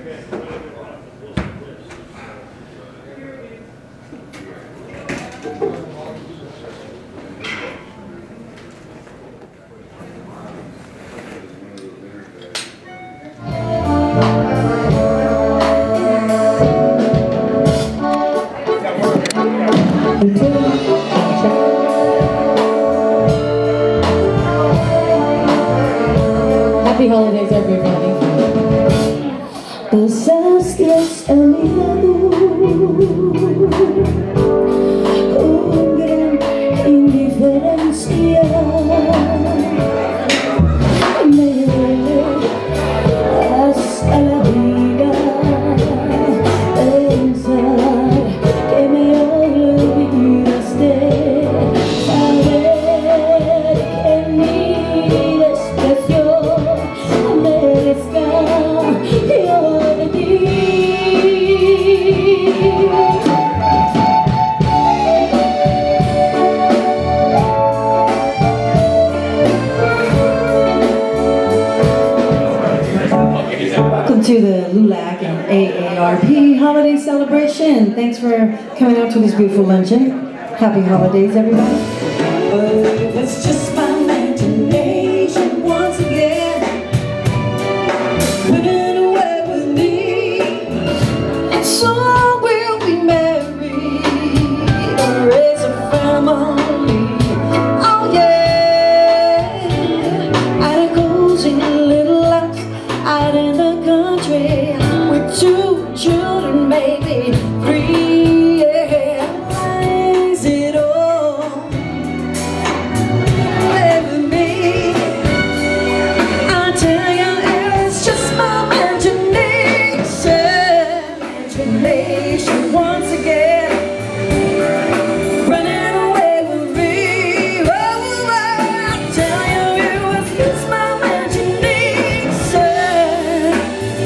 Happy holidays, everybody. Pasaste a mi lado con gran indiferencia. Me llevé hasta la vida pensar que me olvidaste, saber que mi desprecio merezca yo de ti. Welcome to the LULAC and AARP holiday celebration. Thanks for coming out to this beautiful luncheon. Happy holidays, everybody. It's just my imagination once again, running away with me. So we'll be married, raise a family. Oh yeah, and a cozy little house out in the country with 2 children, maybe 3. Yeah, is it all with me? I tell you, it's just my imagination once again, running away with me. Oh, I tell you, it was just my imagination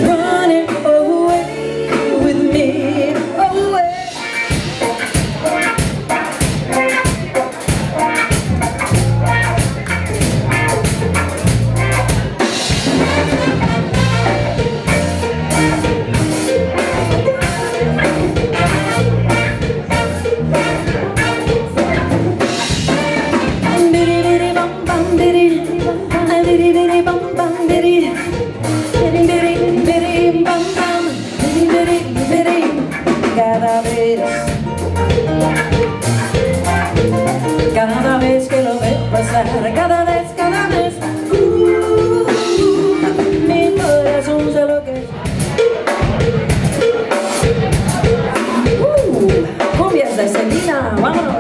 running away with me. Away. Cada vez que lo veo pasar, cada vez, mi corazón se enloquece. Cumbias de Selena, vámonos.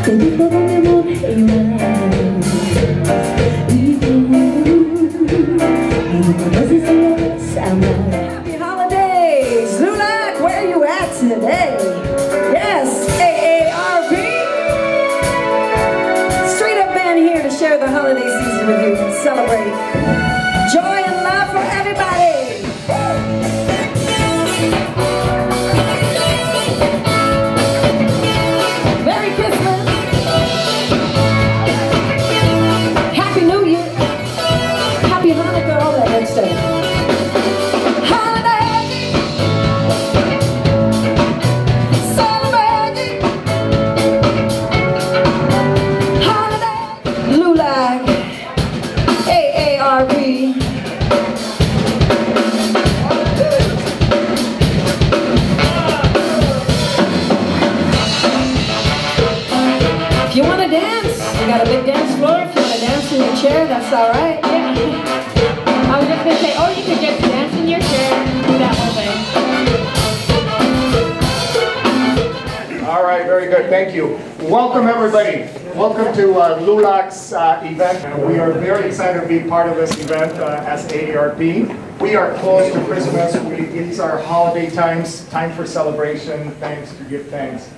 Te di todo mi amor y más, y tú no conoces lo que es amar. Happy holidays, LULAC, where are you at today? Yes, AARP, straight up band here to share the holiday season with you and celebrate joy and love for everybody. LULAC-AARP. If you want to dance, we got a big dance floor. If you want to dance in your chair, that's all right. Yeah. I was just going to say, oh, you could just dance in your chair and do that whole thing. All right, very good. Thank you. Welcome, everybody. Welcome to LULAC's event. We are very excited to be part of this event as AARP. We are close to Christmas. It's our holiday times, time for celebration, thanks to give thanks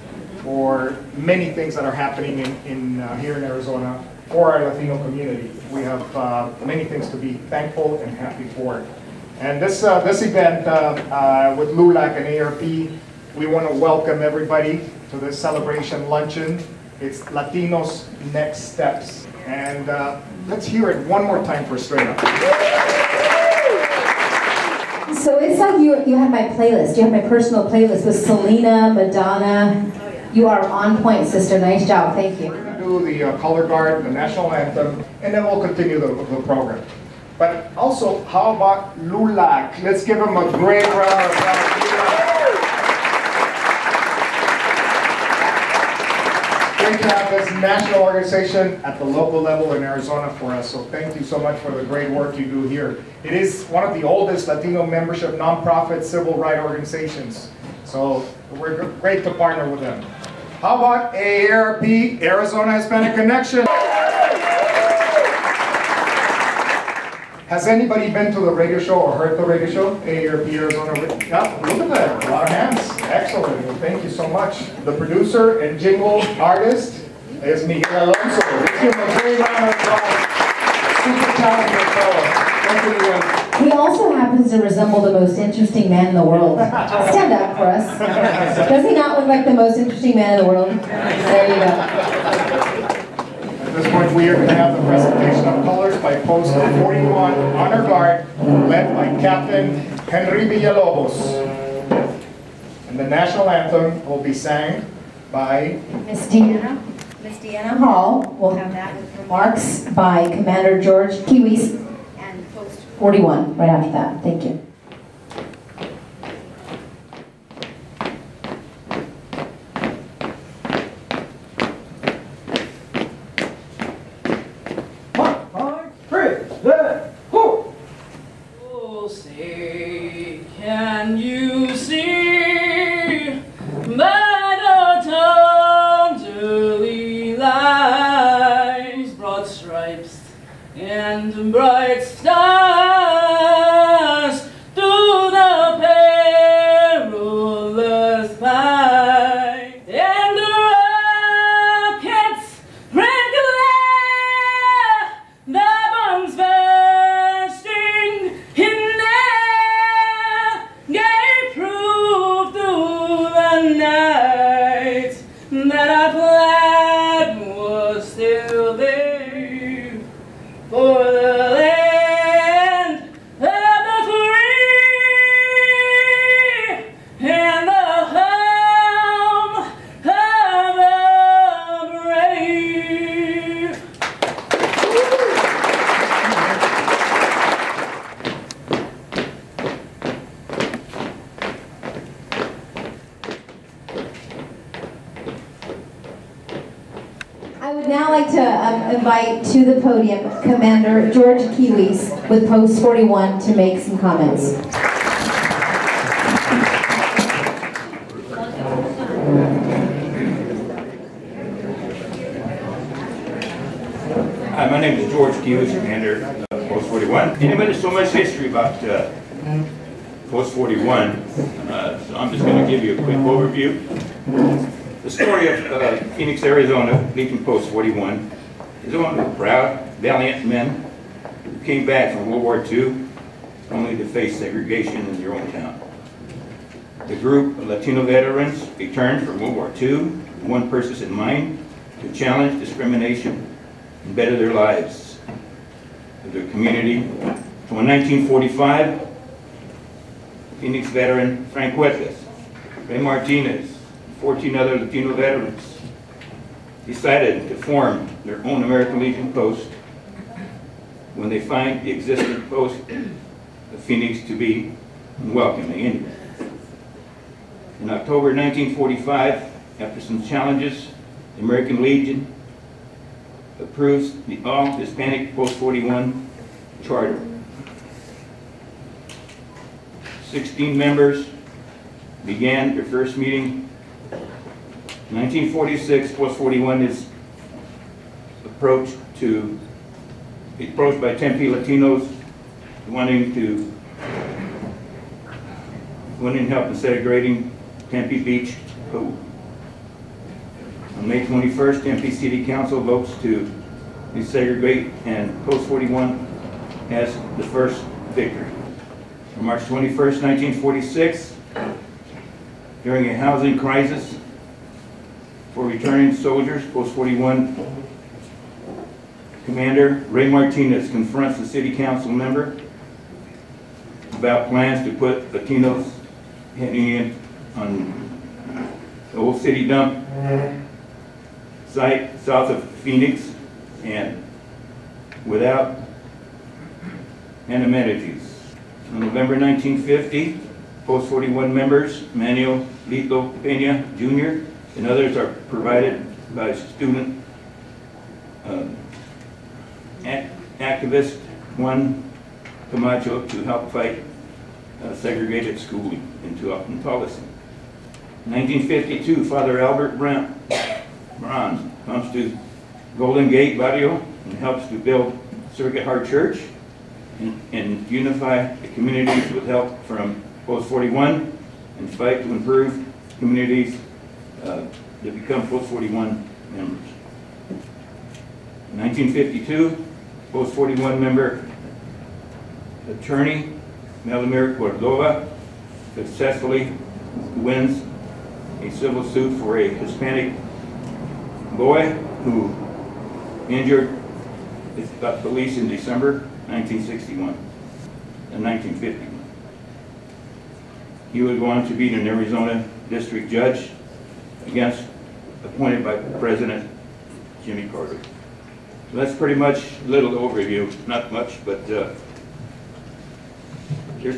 for many things that are happening here in Arizona. for our Latino community. We have many things to be thankful and happy for. And this event with LULAC and AARP, we want to welcome everybody to this celebration luncheon. It's Latinos Next Steps. And let's hear it one more time for Straight Up. So it's like you have my playlist. You have my personal playlist with Selena, Madonna. You are on point, sister. Nice job. Thank you. We're going to do the color guard, the national anthem, and then we'll continue the program. But also, how about LULAC? Let's give them a great round of applause. Great to have this national organization at the local level in Arizona for us. So thank you so much for the great work you do here. It is one of the oldest Latino membership nonprofit civil rights organizations. So we're great to partner with them. How about AARP, Arizona Hispanic Connection? Has anybody been to the radio show or heard the radio show? AARP Arizona? Yeah, look at that, a lot of hands. Excellent, well, thank you so much. The producer and jingle artist is Miguel Alonso. Let's give him a great round of applause. Super talented fellow. Thank you, Miguel. He also happens to resemble the most interesting man in the world. Stand up for us. Does he not look like the most interesting man in the world? There you go. At this point, we are going to have the presentation of colors by Post 41 Honor Guard, led by Captain Henry Villalobos. And the national anthem will be sang by Miss Deanna Hall. We'll have that with remarks by Commander George Kiwis and Post 41 right after that. Thank you. Can you see by the town's early lights, broad stripes and bright stars through the perilous fight, and the rockets red glare, the bombs bursting in gave proof through the night that our flag was still there for the land of the free and the home of the brave. I would now like to invite to the podium Commander George Kiwis with Post 41 to make some comments. Hi, my name is George Kiwis, Commander of Post 41. Anybody, there's so much history about Post 41, so I'm just going to give you a quick overview. The story of Phoenix, Arizona, Legion Post 41 is one of proud, valiant men who came back from World War II only to face segregation in their own town. The group of Latino veterans returned from World War II with one purpose in mind: to challenge discrimination and better their lives, of their community. So in 1945, Phoenix veteran Frank Huertas, Ray Martinez, 14 other Latino veterans decided to form their own American Legion post when they find the existing post of Phoenix to be unwelcoming Indians. In October 1945, after some challenges, the American Legion approves the all-Hispanic Post 41 charter. 16 members began their first meeting. In 1946, Post 41 is approached by Tempe Latinos wanting help in segregating Tempe Beach Pool. On May 21st, Tempe City Council votes to desegregate, and Post 41 has the first victory. On March 21st, 1946, during a housing crisis for returning soldiers, Post 41 Commander Ray Martinez confronts the city council member about plans to put Latinos heading in on the old city dump site south of Phoenix and without any amenities. In November 1950, Post 41 members, Manuel Lito Peña Jr. and others are provided by student activist Juan Camacho to help fight segregated schooling in policy. In 1952, Father Albert Brown comes to Golden Gate Barrio and helps to build Circuit Heart Church and unify the communities with help from Post 41 and fight to improve communities that become Post 41 members. In 1952, Post 41 member attorney Melamir Cordova successfully wins a civil suit for a Hispanic boy who injured the police in December 1961 and 1951. He would go on to be an Arizona district judge appointed by President Jimmy Carter. So that's pretty much a little overview, not much, but there's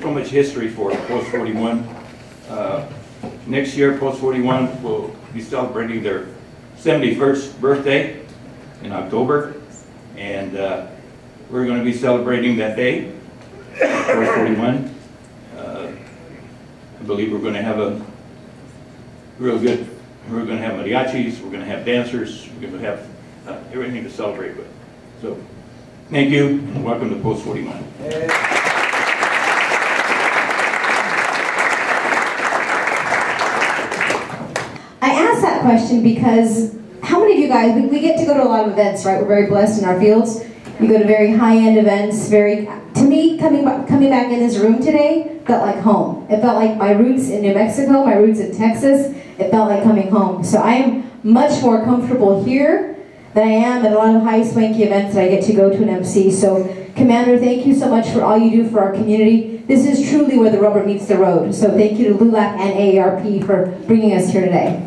so much history for Post 41. Next year, Post 41 will be celebrating their 71st birthday in October, and we're going to be celebrating that day, Post 41. I believe we're going to have a real good, we're going to have mariachis, we're going to have dancers, we're going to have everything to celebrate with. So, thank you, and welcome to Post 41. I asked that question because how many of you guys, we get to go to a lot of events, right? We're very blessed in our fields. You go to very high-end events, to me, coming back in this room today felt like home. It felt like my roots in New Mexico, my roots in Texas. It felt like coming home. So I am much more comfortable here than I am at a lot of high swanky events that I get to go to and MC. So Commander, thank you so much for all you do for our community. This is truly where the rubber meets the road. So thank you to LULAC and AARP for bringing us here today.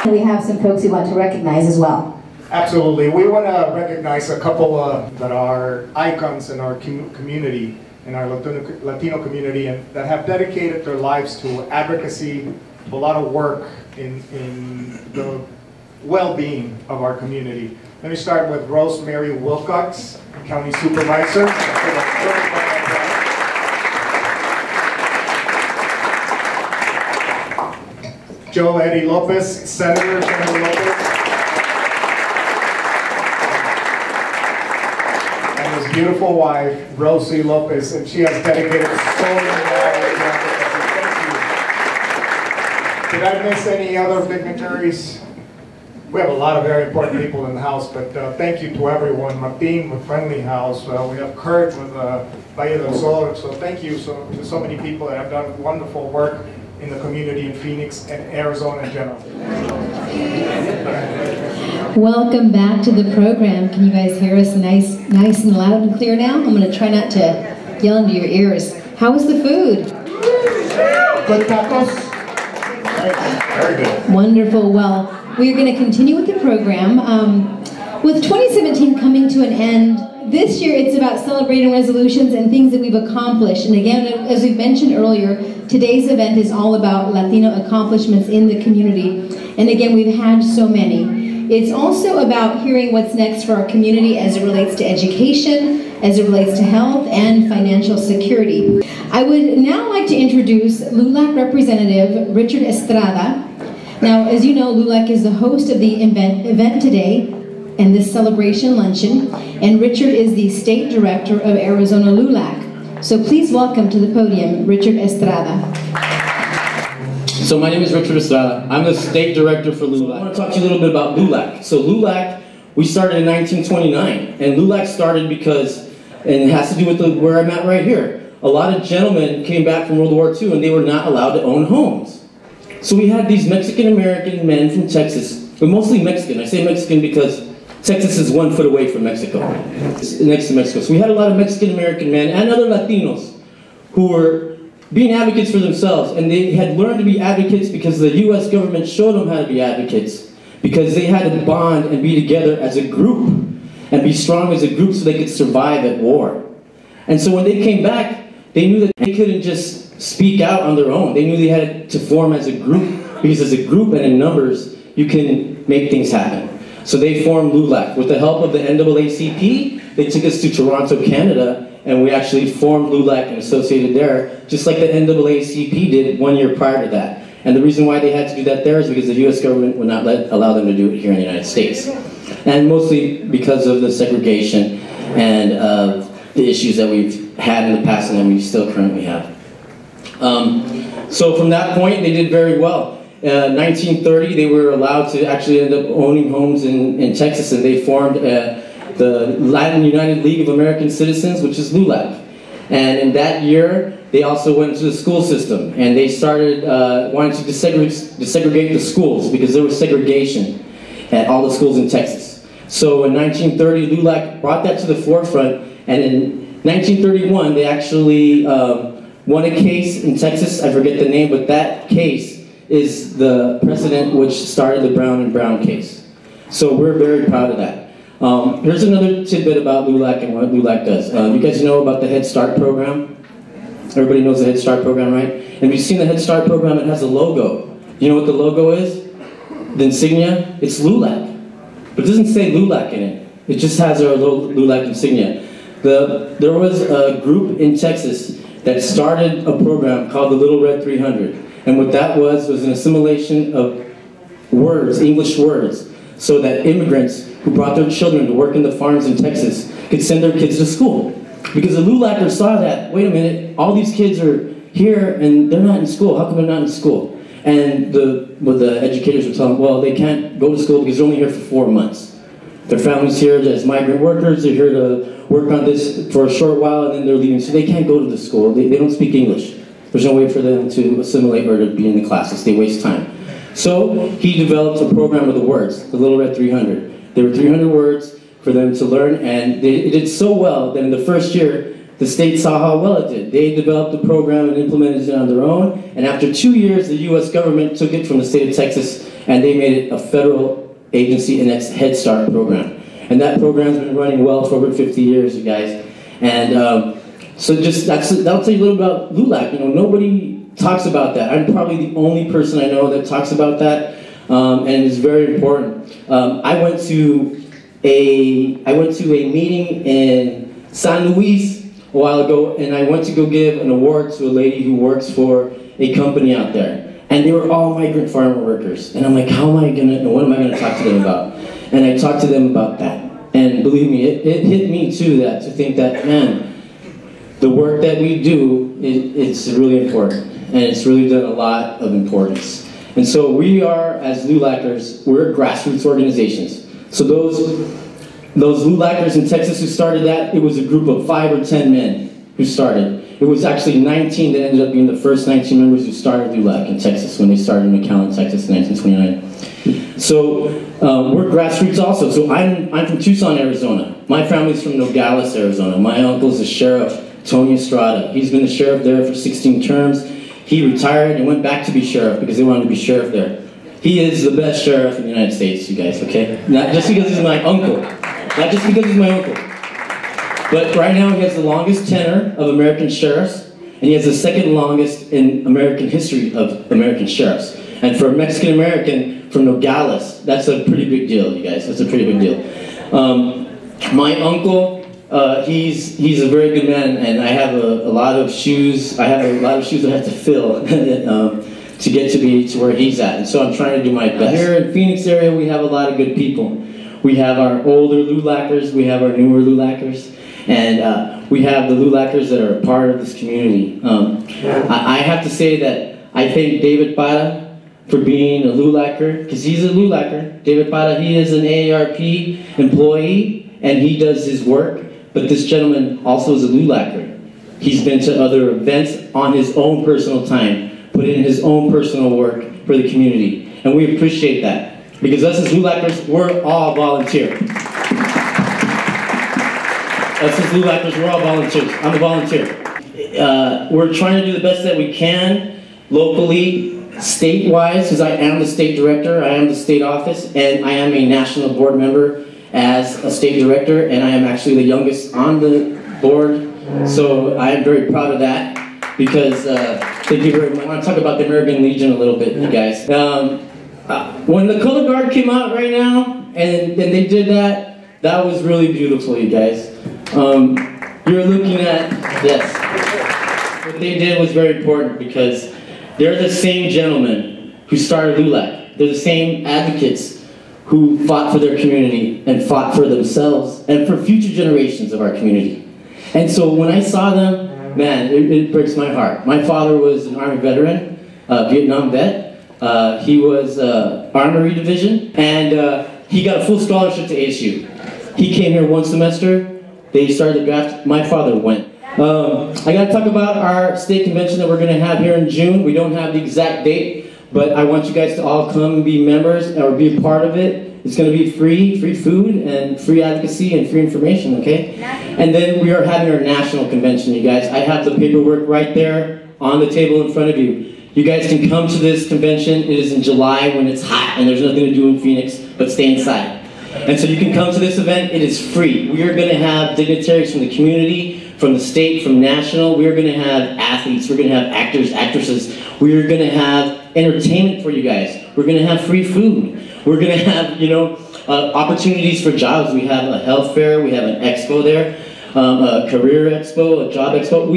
We have some folks we want to recognize as well. Absolutely. We want to recognize a couple that are icons in our community, in our Latino community, and that have dedicated their lives to advocacy, a lot of work in the well-being of our community. Let me start with Rosemary Wilcox, County Supervisor. Joe Eddie Lopez, Senator Lopez. And his beautiful wife, Rosie Lopez, and she has dedicated so many hours to advocacy. Did I miss any other dignitaries? We have a lot of very important people in the house, but thank you to everyone. Martin with Friendly House, we have Kurt with Valle del Sol, so thank you to so many people that have done wonderful work in the community in Phoenix and Arizona in general. Welcome back to the program. Can you guys hear us nice and loud and clear now? I'm going to try not to yell into your ears. How was the food? Good tacos? Very good. Wonderful. Well, we're going to continue with the program. With 2017 coming to an end, this year it's about celebrating resolutions and things that we've accomplished. And again, as we've mentioned earlier, today's event is all about Latino accomplishments in the community. And again, we've had so many. It's also about hearing what's next for our community as it relates to education, as it relates to health and financial security. I would now like to introduce LULAC Representative Richard Estrada. Now, as you know, LULAC is the host of the event today and this celebration luncheon, and Richard is the State Director of Arizona LULAC. So please welcome to the podium, Richard Estrada. So my name is Richard Estrada. I'm the state director for LULAC. I want to talk to you a little bit about LULAC. So LULAC, we started in 1929, and LULAC started because, and it has to do with where I'm at right here. A lot of gentlemen came back from World War II and they were not allowed to own homes. So we had these Mexican-American men from Texas, but mostly Mexican. I say Mexican because Texas is 1 foot away from Mexico, it's next to Mexico. So we had a lot of Mexican-American men and other Latinos who were being advocates for themselves, and they had learned to be advocates because the U.S. government showed them how to be advocates, because they had to bond and be together as a group and be strong as a group so they could survive at war. And so when they came back, they knew that they couldn't just speak out on their own. They knew they had to form as a group, because as a group and in numbers, you can make things happen. So they formed LULAC. With the help of the NAACP, they took us to Toronto, Canada, and we actually formed LULAC and associated there, just like the NAACP did 1 year prior to that. And the reason why they had to do that there is because the US government would not allow them to do it here in the United States. And mostly because of the segregation and of the issues that we've had in the past and that we still currently have. So from that point, they did very well. 1930, they were allowed to actually end up owning homes in Texas, and they formed the Latin United League of American Citizens, which is LULAC. And in that year, they also went to the school system, and they started wanting to desegregate the schools because there was segregation at all the schools in Texas. So in 1930, LULAC brought that to the forefront, and in 1931, they actually won a case in Texas. I forget the name, but that case is the precedent which started the Brown and Brown case. So we're very proud of that. Here's another tidbit about LULAC and what LULAC does. You guys know about the Head Start program? Everybody knows the Head Start program, right? And if you've seen the Head Start program, it has a logo. You know what the logo is? The insignia? It's LULAC. But it doesn't say LULAC in it. It just has our little LULAC insignia. There was a group in Texas that started a program called the Little Red 300. And what that was an assimilation of words, English words, so that immigrants who brought their children to work in the farms in Texas could send their kids to school. Because the LULACers saw that, wait a minute, all these kids are here and they're not in school. How come they're not in school? And what the educators were telling them, well, they can't go to school because they're only here for 4 months. Their family's here as migrant workers. They're here to work on this for a short while and then they're leaving. So they can't go to the school. They don't speak English. There's no way for them to assimilate or to be in the classes. They waste time. So he developed a program of the words, the Little Red 300. There were 300 words for them to learn, and it did so well that in the first year, the state saw how well it did. They developed the program and implemented it on their own, and after 2 years, the US government took it from the state of Texas, and they made it a federal agency, and that's Head Start program. And that program's been running well for over 50 years, you guys. And so that'll tell you a little about LULAC. You know, nobody talks about that. I'm probably the only person I know that talks about that, and it's very important. I went to a meeting in San Luis a while ago, and I went to go give an award to a lady who works for a company out there. And they were all migrant farmer workers. And I'm like, what am I gonna talk to them about? And I talked to them about that. And believe me, it hit me too, to think that, man, the work that we do, it's really important. And it's really done a lot of importance. And so we are, as LULACers, we're grassroots organizations. So those LULACers in Texas who started that, it was a group of 5 or 10 men who started. It was actually 19 that ended up being the first 19 members who started LULAC in Texas when they started in McAllen, Texas in 1929. So we're grassroots also. So I'm from Tucson, Arizona. My family's from Nogales, Arizona. My uncle's a sheriff, Tony Estrada. He's been the sheriff there for 16 terms. He retired and went back to be sheriff because they wanted to be sheriff there. He is the best sheriff in the United States, you guys, okay? Not just because he's my uncle. Not just because he's my uncle. But right now he has the longest tenure of American sheriffs, and he has the second longest in American history of American sheriffs. And for a Mexican American from Nogales, that's a pretty big deal, you guys. That's a pretty big deal. My uncle, he's a very good man, and I have a lot of shoes. I have a lot of shoes that I have to fill to get to where he's at. And so I'm trying to do my best. Here in Phoenix area, we have a lot of good people. We have our older LULACers, we have our newer LULACers, and we have the LULACers that are a part of this community. I have to say that I thank David Para for being a LULACer, because he's a LULACer. David Para, he is an AARP employee, and he does his work, but this gentleman also is a LULACer. He's been to other events on his own personal time, put in his own personal work for the community, and we appreciate that, because us as LULACers, we're all volunteer. Us as LULACers, we're all volunteers. I'm a volunteer. We're trying to do the best that we can, locally, state-wise, because I am the state director, I am the state office, and I am a national board member as a state director, and I am actually the youngest on the board, so I am very proud of that, because, thank you very much. I want to talk about the American Legion a little bit, you guys. When the color guard came out right now, and they did that, that was really beautiful, you guys. You're looking at, yes, what they did was very important, because they're the same gentlemen who started LULAC. They're the same advocates who fought for their community and fought for themselves and for future generations of our community. And so when I saw them, man, it breaks my heart. My father was an Army veteran, Vietnam vet. He was Armory Division, and he got a full scholarship to ASU. He came here one semester. They started the draft. My father went. I got to talk about our state convention that we're going to have here in June. We don't have the exact date, but I want you guys to all come and be members or be a part of it. It's going to be free food and free advocacy and free information, okay? And then we are having our national convention, you guys. I have the paperwork right there on the table in front of you. You guys can come to this convention. It is in July when it's hot and there's nothing to do in Phoenix but stay inside. And so you can come to this event. It is free. We are going to have dignitaries from the community, from the state, from national. We are going to have athletes. We're going to have actors, actresses. We are going to have entertainment for you guys. We're going to have free food. We're going to have, opportunities for jobs. We have a health fair. We have an expo there, a career expo, a job expo.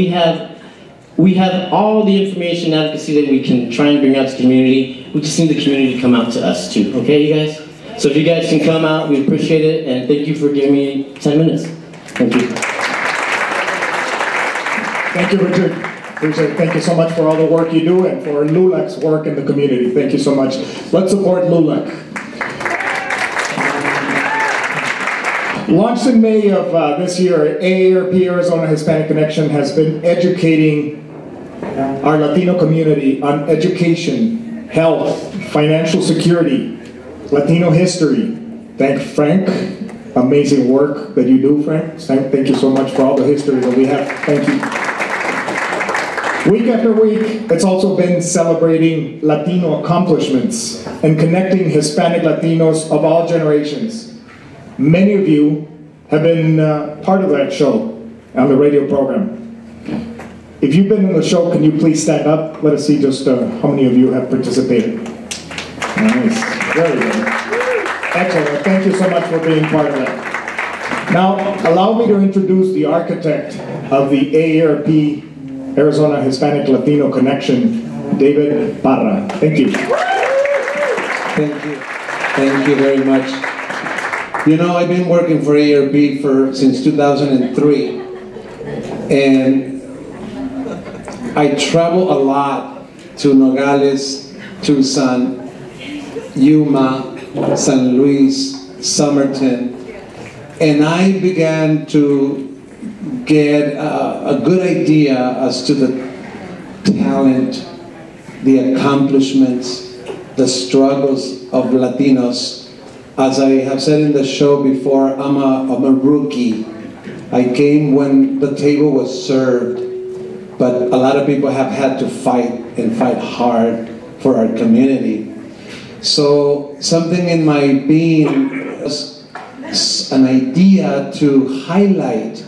We have all the information and advocacy that we can try and bring out to the community. We just need the community to come out to us too. Okay, you guys? So if you guys can come out, we appreciate it, and thank you for giving me 10 minutes. Thank you. Thank you, Richard. Appreciate it. Thank you so much for all the work you do and for LULAC's work in the community. Thank you so much. Let's support LULAC. Launched in May of this year, AARP Arizona Hispanic Connection has been educating our Latino community on education, health, financial security, Latino history. Thank Frank. Amazing work that you do, Frank. Thank you so much for all the history that we have. Thank you. Week after week, it's also been celebrating Latino accomplishments and connecting Hispanic Latinos of all generations. Many of you have been part of that show on the radio program. If you've been in the show, can you please stand up? Let us see just how many of you have participated. Nice. Very good. Excellent. Thank you so much for being part of that. Now, allow me to introduce the architect of the AARP Arizona Hispanic Latino Connection, David Parra. Thank you. Thank you. Thank you very much. You know, I've been working for AARP since 2003, and I travel a lot to Nogales, Tucson, Yuma, San Luis, Somerton, and I began to get a good idea as to the talent, the accomplishments, the struggles of Latinos. As I have said in the show before, I'm a rookie. I came when the table was served, but a lot of people have had to fight and fight hard for our community. So something in my being was an idea to highlight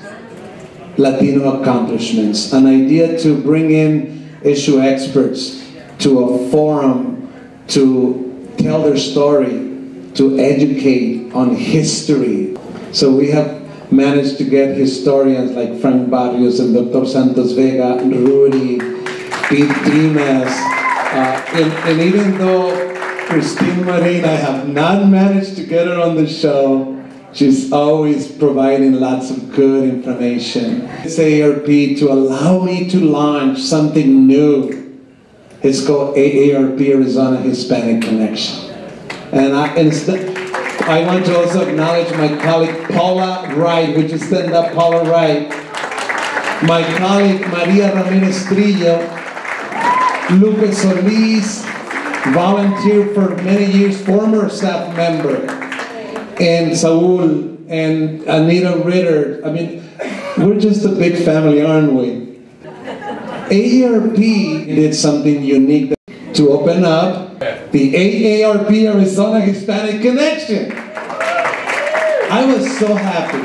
Latino accomplishments, an idea to bring in issue experts to a forum to tell their story, to educate on history. So we have managed to get historians like Frank Barrios and Dr. Santos Vega, Rudy, Pete Dimas, and even though Christine Marin, I have not managed to get her on the show, she's always providing lots of good information. It's AARP to allow me to launch something new. It's called AARP, Arizona Hispanic Connection. And I want to also acknowledge my colleague Paula Wright. Would you stand up, Paula Wright? My colleague Maria Ramirez Trillo, Lupe Solis, volunteer for many years, former staff member, and Saul and Anita Ritter. I mean, we're just a big family, aren't we? AARP did something unique to open up the AARP Arizona Hispanic Connection. I was so happy.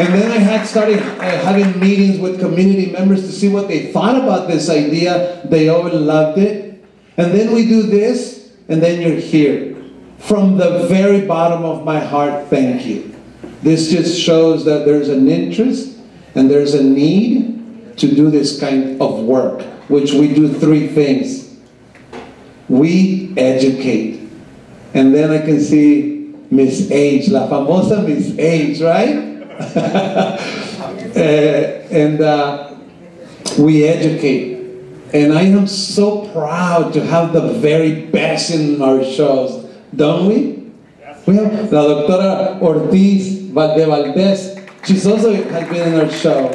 And then I had started having meetings with community members to see what they thought about this idea. They all loved it. And then we do this, and then you're here. From the very bottom of my heart, thank you. This just shows that there's an interest and there's a need to do this kind of work, which we do three things. We educate. And then I can see Miss H, la famosa Miss H, right? We educate. And I am so proud to have the very best in our shows, don't we? We have La Doctora Ortiz de Valdez. She's also has been in our show.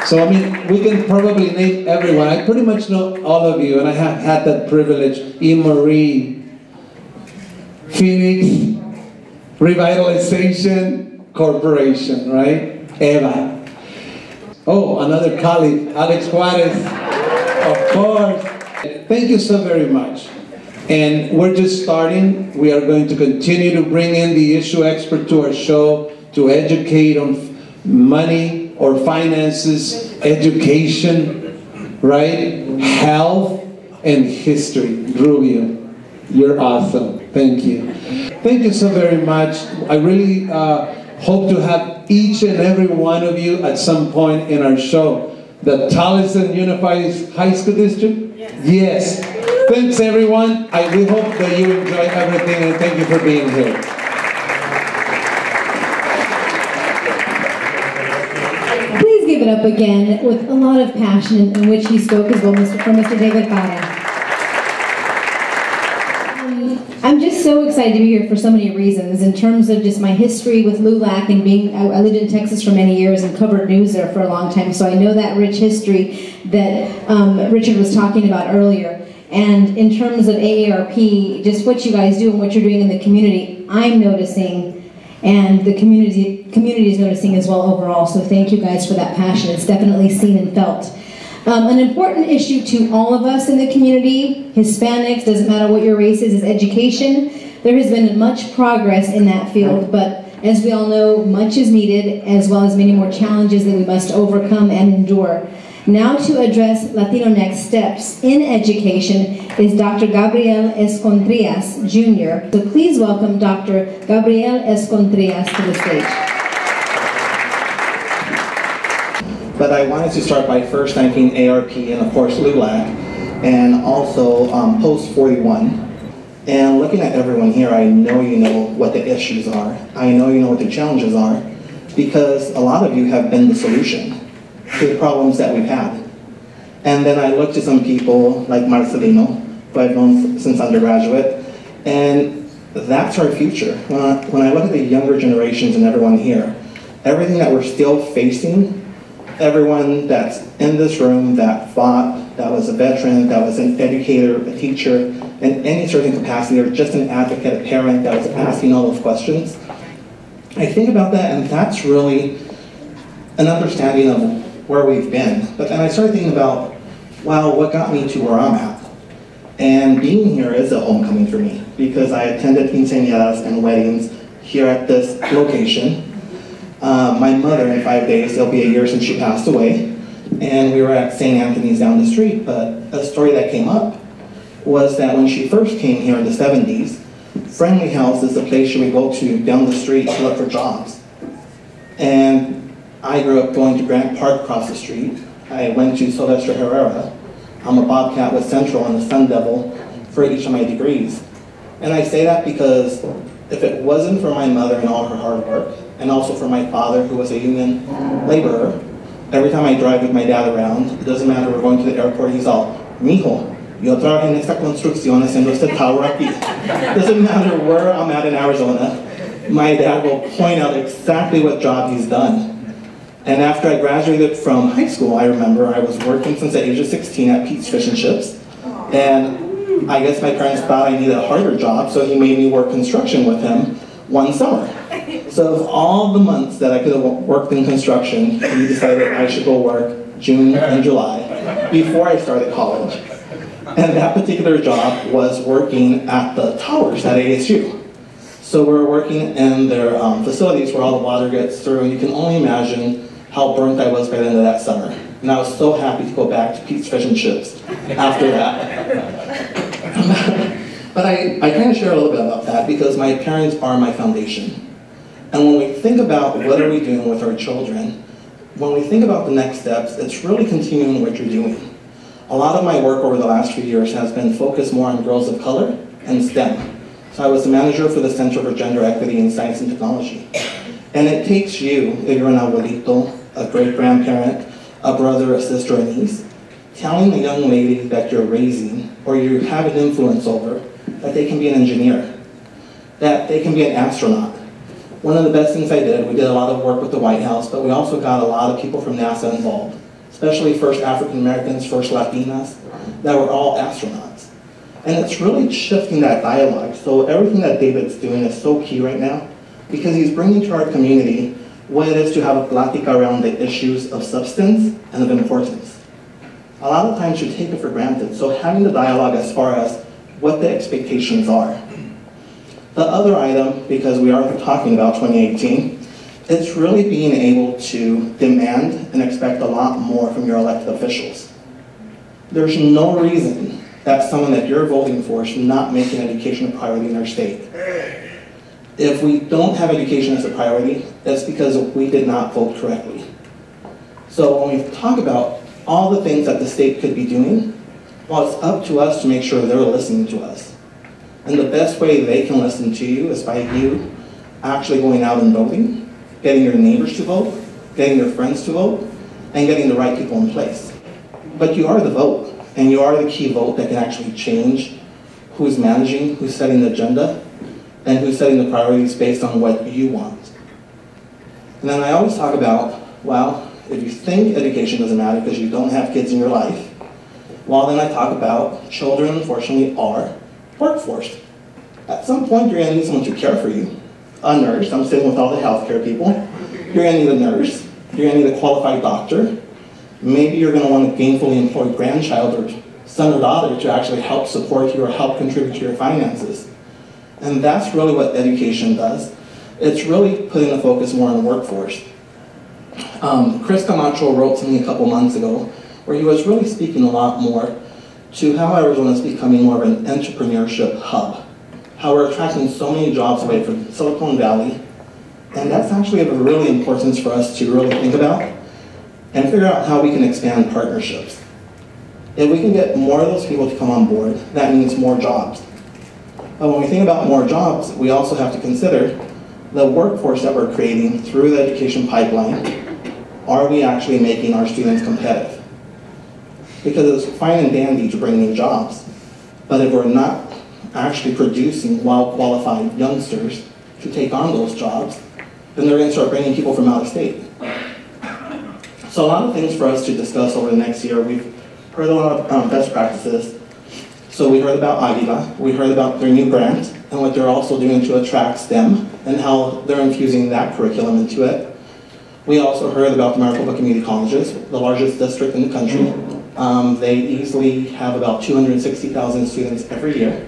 So I mean, we can probably name everyone. I pretty much know all of you, and I have had that privilege. E. Marie, Phoenix, Revitalization Corporation, right? Eva. Oh, another colleague, Alex Juarez, of course. Thank you so very much. And we're just starting. We are going to continue to bring in the issue expert to our show to educate on money or finances, education, right? Health and history. Rubio, you're awesome. Thank you. Thank you so very much. I really hope to have each and every one of you at some point in our show. The Tolleson Unified High School District? Yes. Thanks everyone. We hope that you enjoy everything, and thank you for being here. Please give it up again with a lot of passion in which he spoke as well from Mr. David Parra. I'm just so excited to be here for so many reasons. In terms of just my history with LULAC and being, I lived in Texas for many years and covered news there for a long time, so I know that rich history that Richard was talking about earlier. And in terms of AARP, just what you guys do and what you're doing in the community, I'm noticing, and the community is noticing as well overall, so thank you guys for that passion. It's definitely seen and felt. An important issue to all of us in the community, Hispanics, doesn't matter what your race is education. There has been much progress in that field, but as we all know, much is needed, as well as many more challenges that we must overcome and endure. Now to address Latino next steps in education is Dr. Gabriel Escondrias, Jr. So please welcome Dr. Gabriel Escondrias to the stage. But I wanted to start by first thanking AARP and of course LULAC, and also Post 41. And looking at everyone here, I know you know what the issues are. I know you know what the challenges are, because a lot of you have been the solution to the problems that we've had. And then I looked to some people like Marcelino, who I've known since undergraduate, and that's our future. When I look at the younger generations and everyone here, everything that we're still facing, everyone that's in this room that fought, that was a veteran, that was an educator, a teacher, in any certain capacity, or just an advocate, a parent that was asking all those questions, I think about that, and that's really an understanding of where we've been. But then I started thinking about, wow, what got me to where I'm at? And being here is a homecoming for me, because I attended quinceañeras and weddings here at this location. My mother, in 5 days, it'll be a year since she passed away, and we were at St. Anthony's down the street, but a story that came up was that when she first came here in the 70s, Friendly House is the place she would go to down the street to look for jobs. And I grew up going to Grant Park across the street. I went to Sylvester Herrera. I'm a Bobcat with Central and the Sun Devil for each of my degrees. And I say that because if it wasn't for my mother and all her hard work, and also for my father, who was a union laborer, every time I drive with my dad around, it doesn't matter, we're going to the airport, he's all, mijo, yo trabajé en esta construcción haciendo este tower aquí. Doesn't matter where I'm at in Arizona, my dad will point out exactly what job he's done. And after I graduated from high school, I remember I was working since the age of 16 at Pete's Fish and Chips. And I guess my parents thought I needed a harder job, so he made me work construction with him one summer. So of all the months that I could have worked in construction, he decided I should go work June and July before I started college. And that particular job was working at the towers at ASU. So we're working in their facilities where all the water gets through, and you can only imagine how burnt I was by the end of that summer. And I was so happy to go back to Pete's Fish and Chips after that. But I kind of share a little bit about that because my parents are my foundation. And when we think about what are we doing with our children, when we think about the next steps, it's really continuing what you're doing. A lot of my work over the last few years has been focused more on girls of color and STEM. So I was the manager for the Center for Gender Equity in Science and Technology. And it takes you, if you're an abuelito, a great-grandparent, a brother, a sister, a niece, telling a young lady that you're raising or you have an influence over that they can be an engineer, that they can be an astronaut. One of the best things I did, we did a lot of work with the White House, but we also got a lot of people from NASA involved, especially first African Americans, first Latinas, that were all astronauts. And it's really shifting that dialogue. So everything that David's doing is so key right now because he's bringing to our community what it is to have a plática around the issues of substance and of importance. A lot of times you take it for granted, so having the dialogue as far as what the expectations are. The other item, because we are talking about 2018, it's really being able to demand and expect a lot more from your elected officials. There's no reason that someone that you're voting for should not make an education a priority in our state. If we don't have education as a priority, that's because we did not vote correctly. So when we talk about all the things that the state could be doing, well, it's up to us to make sure they're listening to us. And the best way they can listen to you is by you actually going out and voting, getting your neighbors to vote, getting your friends to vote, and getting the right people in place. But you are the vote, and you are the key vote that can actually change who's managing, who's setting the agenda, and who's setting the priorities based on what you want. And then I always talk about, well, if you think education doesn't matter because you don't have kids in your life, well, then I talk about children, unfortunately, are workforce. At some point, you're going to need someone to care for you. A nurse, I'm sitting with all the healthcare people. You're going to need a nurse. You're going to need a qualified doctor. Maybe you're going to want a gainfully employed grandchild or son or daughter to actually help support you or help contribute to your finances. And that's really what education does. It's really putting the focus more on the workforce. Chris Camacho wrote something a couple months ago where he was really speaking a lot more to how Arizona is becoming more of an entrepreneurship hub. How we're attracting so many jobs away from Silicon Valley. And that's actually of really importance for us to really think about and figure out how we can expand partnerships. If we can get more of those people to come on board, that means more jobs. But when we think about more jobs, we also have to consider the workforce that we're creating through the education pipeline. Are we actually making our students competitive? Because it's fine and dandy to bring new jobs, but if we're not actually producing well-qualified youngsters to take on those jobs, then they're going to start bringing people from out of state. So a lot of things for us to discuss over the next year. We've heard a lot of best practices. So we heard about Aguila, we heard about their new grant, and what they're also doing to attract STEM, and how they're infusing that curriculum into it. We also heard about the Maricopa Community Colleges, the largest district in the country. They easily have about 260,000 students every year.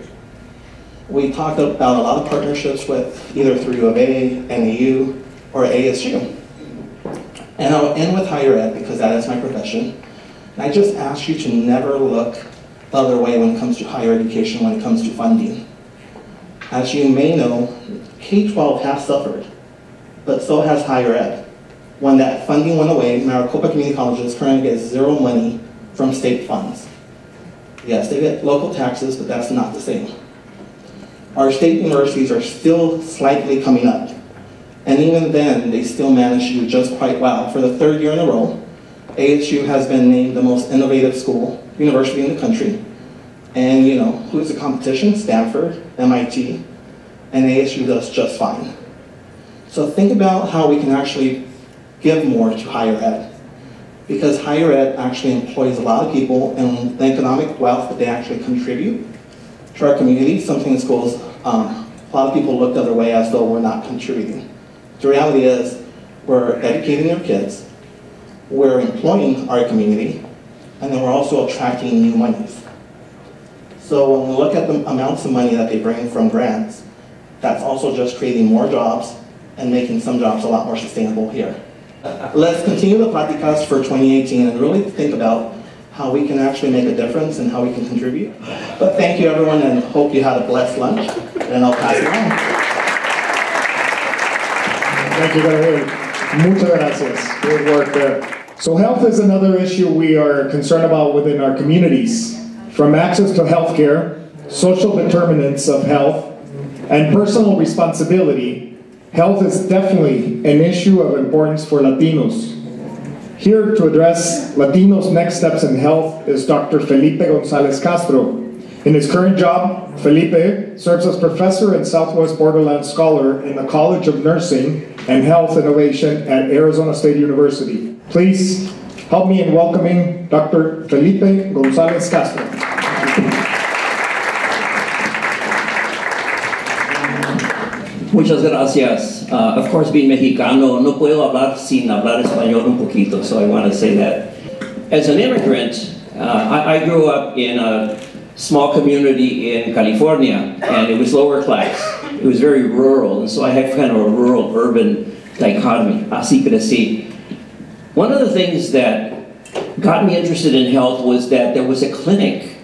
We talked about a lot of partnerships with either through U of A, NAU, or ASU. And I'll end with higher ed because that is my profession. And I just ask you to never look the other way when it comes to higher education, when it comes to funding. As you may know, K-12 has suffered, but so has higher ed. When that funding went away, Maricopa Community Colleges currently gets zero money from state funds. Yes, they get local taxes, but that's not the same. Our state universities are still slightly coming up. And even then, they still manage to do just quite well. For the third year in a row, ASU has been named the most innovative university in the country. And you know, who's the competition? Stanford, MIT, and ASU does just fine. So think about how we can actually give more to higher ed. Because higher ed actually employs a lot of people, and the economic wealth that they actually contribute to our community, something that goes, a lot of people look the other way as though we're not contributing. The reality is, we're educating our kids, we're employing our community, and then we're also attracting new monies. So when we look at the amounts of money that they bring from grants, that's also just creating more jobs and making some jobs a lot more sustainable here. Let's continue the practicas for 2018 and really think about how we can actually make a difference and how we can contribute. But thank you everyone, and hope you had a blessed lunch, and I'll pass it on. Thank you very much. Muchas gracias. Good work there. So health is another issue we are concerned about within our communities. From access to health care, social determinants of health, and personal responsibility, health is definitely an issue of importance for Latinos. Here to address Latinos' next steps in health is Dr. Felipe Gonzalez Castro. In his current job, Felipe serves as professor and Southwest Borderlands Scholar in the College of Nursing and Health Innovation at Arizona State University. Please help me in welcoming Dr. Felipe Gonzalez Castro. Muchas gracias. Of course, being Mexicano, no puedo hablar sin hablar español un poquito, so I want to say that. As an immigrant, I grew up in a small community in California, and it was lower class. It was very rural, and so I had kind of a rural-urban dichotomy. Así crecí. One of the things that got me interested in health was that there was a clinic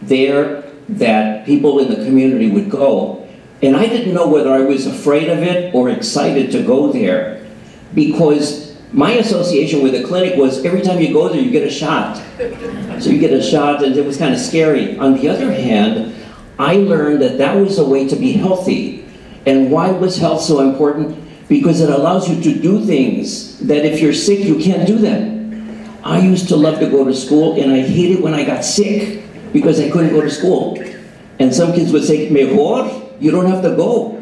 there that people in the community would go. And I didn't know whether I was afraid of it or excited to go there, because my association with the clinic was every time you go there, you get a shot. So you get a shot, and it was kind of scary. On the other hand, I learned that that was a way to be healthy. And why was health so important? Because it allows you to do things that if you're sick, you can't do them. I used to love to go to school, and I hated when I got sick because I couldn't go to school. And some kids would say, mejor, you don't have to go.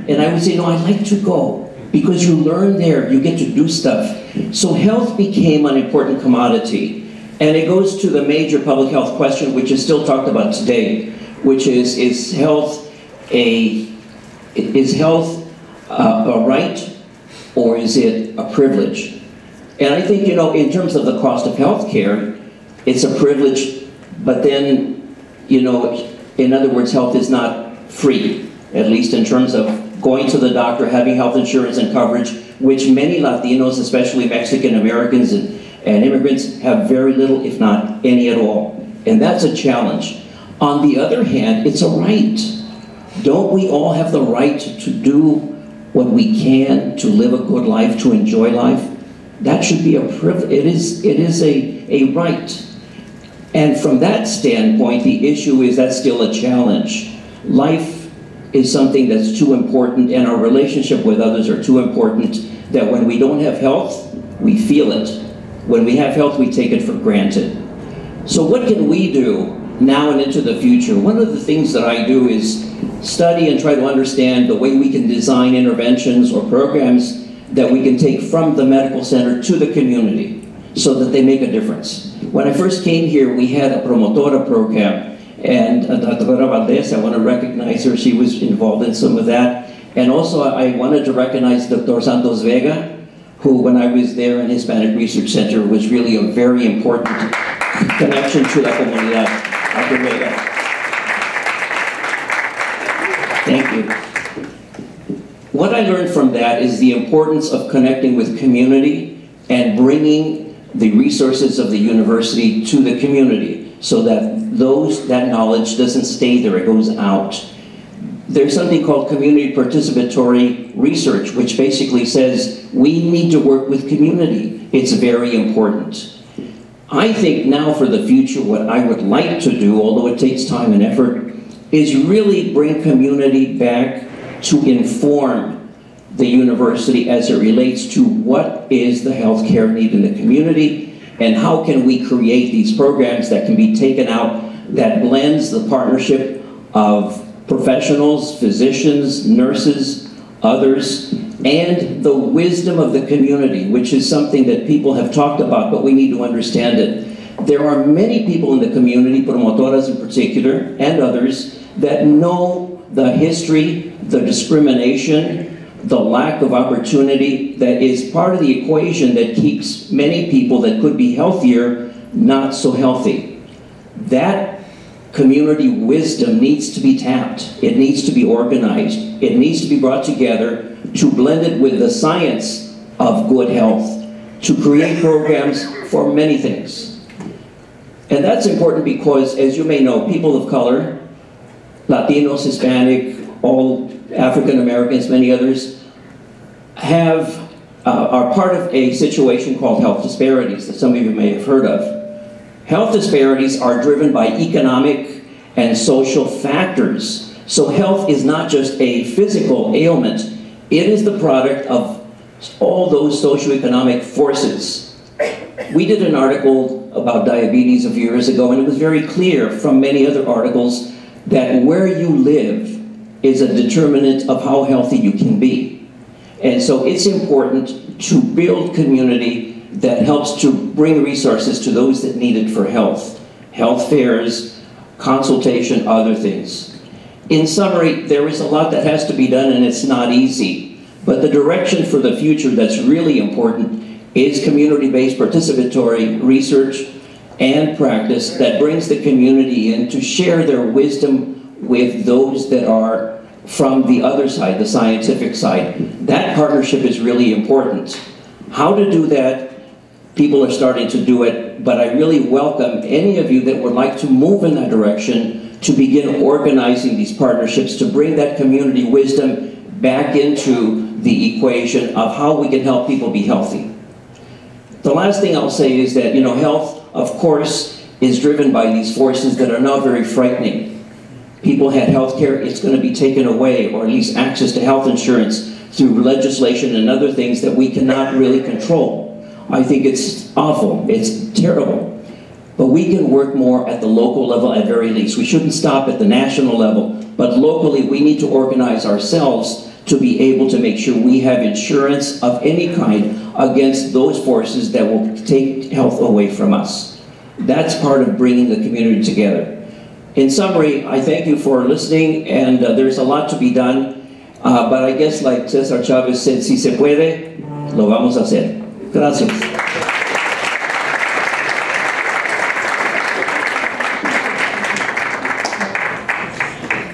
And I would say, no, I like to go, because you learn there, you get to do stuff. So health became an important commodity. And it goes to the major public health question, which is still talked about today, which is health a right, or is it a privilege? And I think, you know, in terms of the cost of health care, it's a privilege, but then, you know, in other words, health is not free, at least in terms of going to the doctor, having health insurance and coverage, which many Latinos, especially Mexican Americans and immigrants, have very little, if not any at all. And that's a challenge. On the other hand, it's a right. Don't we all have the right to do what we can to live a good life, to enjoy life? That should be a privilege. It is a right. And from that standpoint, the issue is that's still a challenge. Life is something that's too important, and our relationship with others are too important, that when we don't have health, we feel it. When we have health, we take it for granted. So what can we do now and into the future? One of the things that I do is study and try to understand the way we can design interventions or programs that we can take from the medical center to the community so that they make a difference. When I first came here, we had a promotora program, and Dr. Valdez, I want to recognize her. She was involved in some of that. And also I wanted to recognize Dr. Santos Vega, who when I was there in Hispanic Research Center was really a very important connection to la comunidad. Dr. Vega. Thank you. What I learned from that is the importance of connecting with community and bringing the resources of the university to the community so that that knowledge doesn't stay there, it goes out. There's something called community participatory research, which basically says we need to work with community. It's very important. I think now for the future, what I would like to do, although it takes time and effort, is really bring community back to inform the university as it relates to what is the healthcare need in the community, and how can we create these programs that can be taken out that blends the partnership of professionals, physicians, nurses, others, and the wisdom of the community, which is something that people have talked about, but we need to understand it. There are many people in the community, promotoras in particular, and others, that know the history, the discrimination, the lack of opportunity that is part of the equation that keeps many people that could be healthier not so healthy. That community wisdom needs to be tapped. It needs to be organized. It needs to be brought together to blend it with the science of good health, to create programs for many things. And that's important because, as you may know, people of color, Latinos, Hispanic, all African Americans, many others, are part of a situation called health disparities that some of you may have heard of. Health disparities are driven by economic and social factors. So health is not just a physical ailment, it is the product of all those socioeconomic forces. We did an article about diabetes a few years ago, and it was very clear from many other articles that where you live is a determinant of how healthy you can be. And so it's important to build community that helps to bring resources to those that need it for health. Health fairs, consultation, other things. In summary, there is a lot that has to be done and it's not easy. But the direction for the future that's really important is community-based participatory research and practice that brings the community in to share their wisdom with those that are from the other side, the scientific side. That partnership is really important. How to do that? People are starting to do it, but I really welcome any of you that would like to move in that direction to begin organizing these partnerships to bring that community wisdom back into the equation of how we can help people be healthy. The last thing I'll say is that, you know, health, of course, is driven by these forces that are now very frightening. People had health care, it's going to be taken away, or at least access to health insurance through legislation and other things that we cannot really control. I think it's awful, it's terrible. But we can work more at the local level at very least. We shouldn't stop at the national level, but locally we need to organize ourselves to be able to make sure we have insurance of any kind against those forces that will take health away from us. That's part of bringing the community together. In summary, I thank you for listening, and there's a lot to be done, but I guess like Cesar Chavez said, si se puede, lo vamos a hacer. Gracias.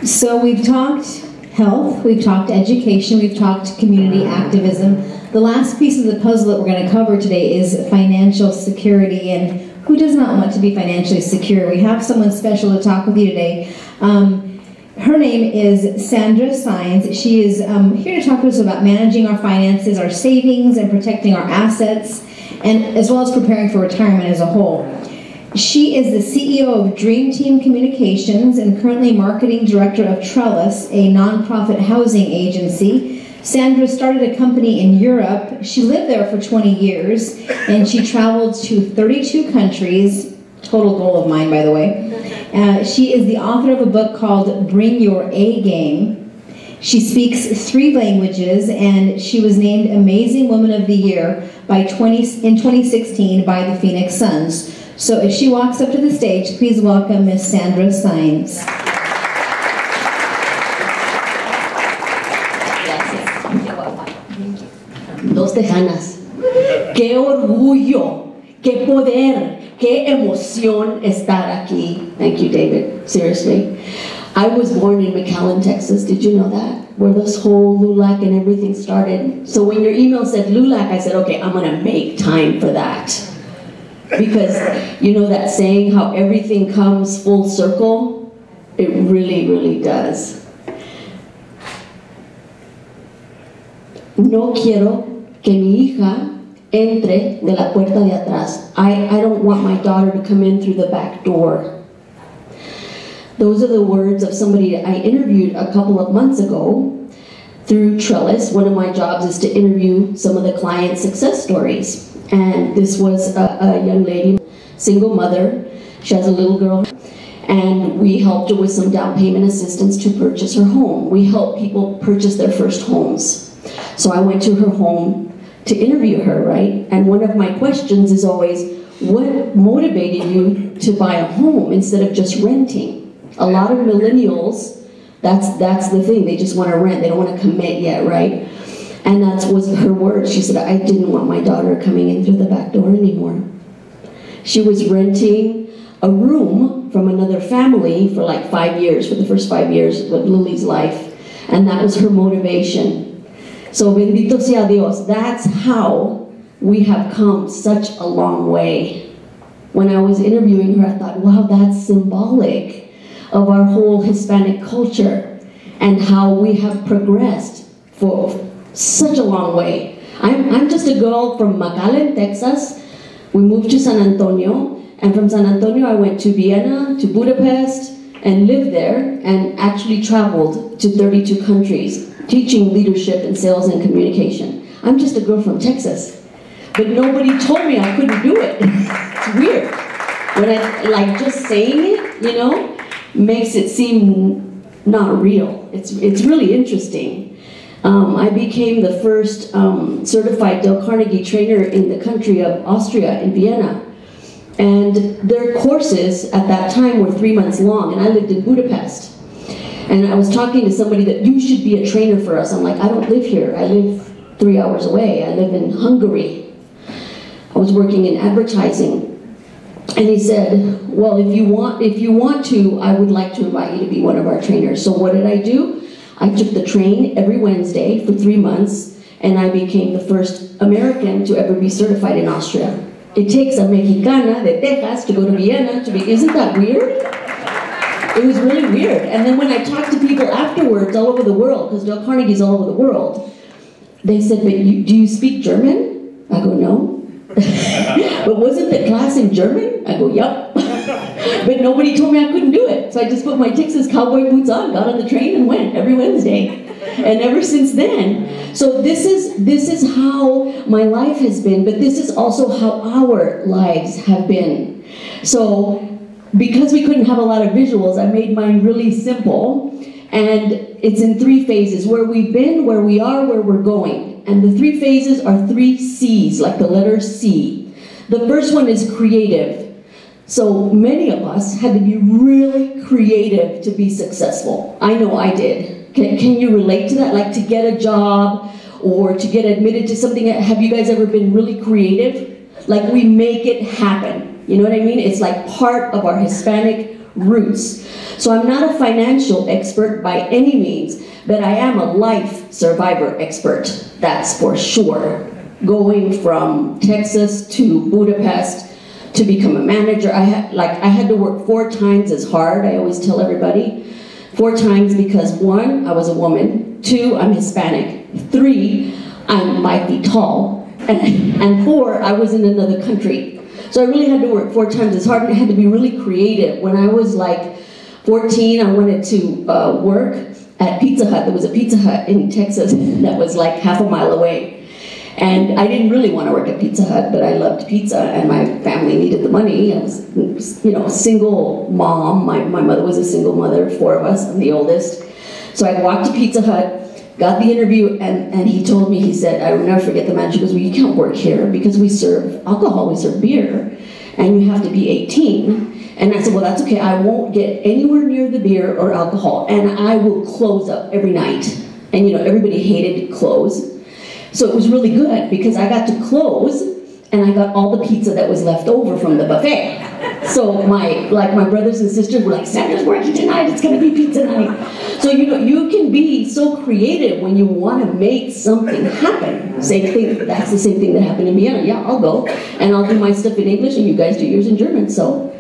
So we've talked health, we've talked education, we've talked community activism. The last piece of the puzzle that we're going to cover today is financial security, and who does not want to be financially secure? We have someone special to talk with you today. Her name is Sandra Saenz. She is here to talk to us about managing our finances, our savings, and protecting our assets, and as well as preparing for retirement as a whole. She is the CEO of Dream Team Communications and currently Marketing Director of Trellis, a nonprofit housing agency. Sandra started a company in Europe. She lived there for 20 years, and she traveled to 32 countries. Total goal of mine, by the way. She is the author of a book called Bring Your A Game. She speaks 3 languages, and she was named Amazing Woman of the Year in 2016 by the Phoenix Suns. So if she walks up to the stage, please welcome Miss Sandra Saenz. Dos tejanas. Qué orgullo, qué poder, qué emoción estar aquí. Thank you, David. Seriously. I was born in McAllen, Texas. Did you know that? Where this whole LULAC and everything started. So when your email said LULAC, I said, okay, I'm going to make time for that. Because you know that saying, how everything comes full circle? It really, really does. No quiero que mi hija entre de la puerta de atrás. I don't want my daughter to come in through the back door. Those are the words of somebody I interviewed a couple of months ago through Trellis. One of my jobs is to interview some of the client success stories. And this was a young lady, single mother. She has a little girl. And we helped her with some down payment assistance to purchase her home. We help people purchase their first homes. So I went to her home to interview her, right? And one of my questions is always, what motivated you to buy a home instead of just renting? A lot of millennials, that's the thing, they just want to rent, they don't want to commit yet, right? And that was her words. She said, I didn't want my daughter coming in through the back door anymore. She was renting a room from another family for like 5 years, for the first 5 years of Lily's life. And that was her motivation. So bendito sea Dios, that's how we have come such a long way. When I was interviewing her, I thought, wow, that's symbolic of our whole Hispanic culture and how we have progressed for such a long way. I'm just a girl from McAllen, Texas. We moved to San Antonio, and from San Antonio I went to Vienna, to Budapest, and lived there, and actually traveled to 32 countries, teaching leadership and sales and communication. I'm just a girl from Texas. But nobody told me I couldn't do it. It's weird. When like just saying it, you know, makes it seem not real. It's really interesting. I became the first certified Dale Carnegie trainer in the country of Austria, in Vienna. And their courses at that time were 3 months long, and I lived in Budapest. And I was talking to somebody that, you should be a trainer for us. I'm like, I don't live here. I live 3 hours away. I live in Hungary. I was working in advertising. And he said, well, if you want to, I would like to invite you to be one of our trainers. So what did I do? I took the train every Wednesday for 3 months, and I became the first American to ever be certified in Austria. It takes a Mexicana de Texas to go to Vienna to be, isn't that weird? It was really weird. And then when I talked to people afterwards all over the world, because Dale Carnegie's all over the world, they said, but do you speak German? I go, no. But wasn't the class in German? I go, yep. But nobody told me I couldn't do it. So I just put my Texas cowboy boots on, got on the train, and went every Wednesday. And ever since then, so this is how my life has been, but this is also how our lives have been. So because we couldn't have a lot of visuals, I made mine really simple, and it's in 3 phases: where we've been, where we are, where we're going. And the 3 phases are 3 C's, like the letter C. The first one is creative. So many of us had to be really creative to be successful. I know I did. Can you relate to that? Like to get a job or to get admitted to something? Have you guys ever been really creative? Like we make it happen. You know what I mean? It's like part of our Hispanic roots. So I'm not a financial expert by any means, but I am a life survivor expert. That's for sure. Going from Texas to Budapest to become a manager, I had to work 4 times as hard. I always tell everybody 4 times because 1, I was a woman. 2, I'm Hispanic. 3, I might be tall. And 4, I was in another country. So I really had to work 4 times as hard, and I had to be really creative. When I was like 14, I wanted to work at Pizza Hut. There was a Pizza Hut in Texas that was like half a mile away. And I didn't really want to work at Pizza Hut, but I loved pizza, and my family needed the money. I was, you know, a single mom. My mother was a single mother, 4 of us. I'm the oldest. So I walked to Pizza Hut, got the interview, and he told me, he said, I will never forget the manager goes, well, you can't work here because we serve alcohol, we serve beer, and you have to be 18. And I said, well, that's okay. I won't get anywhere near the beer or alcohol, and I will close up every night. And, you know, everybody hated close. So it was really good because I got to close and I got all the pizza that was left over from the buffet. So my brothers and sisters were like, Sandra's working tonight, it's gonna be pizza night. So you know, you can be so creative when you want to make something happen. Same thing, that's the same thing that happened in Vienna. Yeah, I'll go and I'll do my stuff in English and you guys do yours in German. So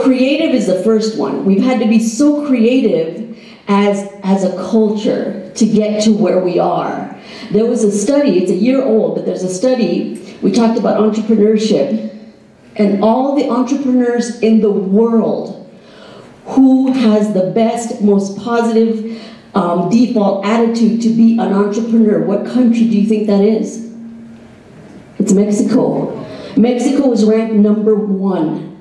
creative is the first one. We've had to be so creative as a culture to get to where we are. There was a study, it's a year old, but there's a study, we talked about entrepreneurship, and all the entrepreneurs in the world, who has the best, most positive default attitude to be an entrepreneur, what country do you think that is? It's Mexico. Mexico is ranked #1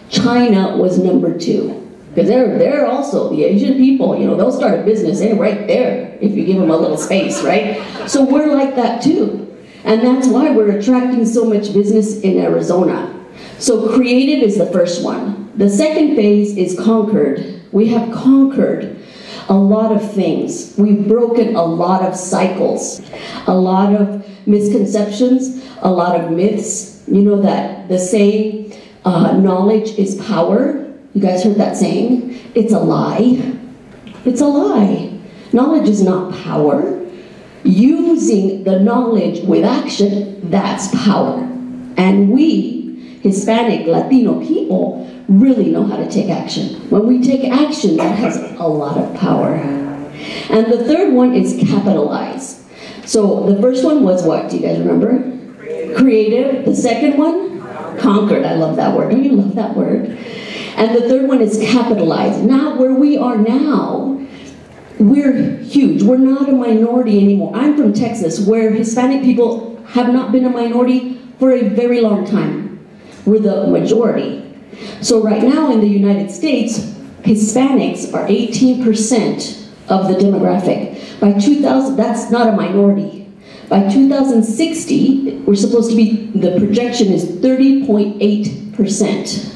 China was number 2. Because they're also, the Asian people, you know, they'll start a business, they're right there if you give them a little space, right? So we're like that too. And that's why we're attracting so much business in Arizona. So creative is the first one. The second phase is conquered. We have conquered a lot of things. We've broken a lot of cycles, a lot of misconceptions, a lot of myths. You know that the saying, knowledge is power. You guys heard that saying? It's a lie. It's a lie. Knowledge is not power. Using the knowledge with action, that's power. And we, Hispanic, Latino people, really know how to take action. When we take action, that has a lot of power. And the third one is capitalize. So the first one was what? Do you guys remember? Creative. The second one? Conquered. I love that word. Don't you love that word? And the third one is capitalize. Now, where we are now, we're huge. We're not a minority anymore. I'm from Texas, where Hispanic people have not been a minority for a very long time. We're the majority. So right now in the United States, Hispanics are 18% of the demographic. By 2000, that's not a minority. By 2060, we're supposed to be, the projection is 30.8%.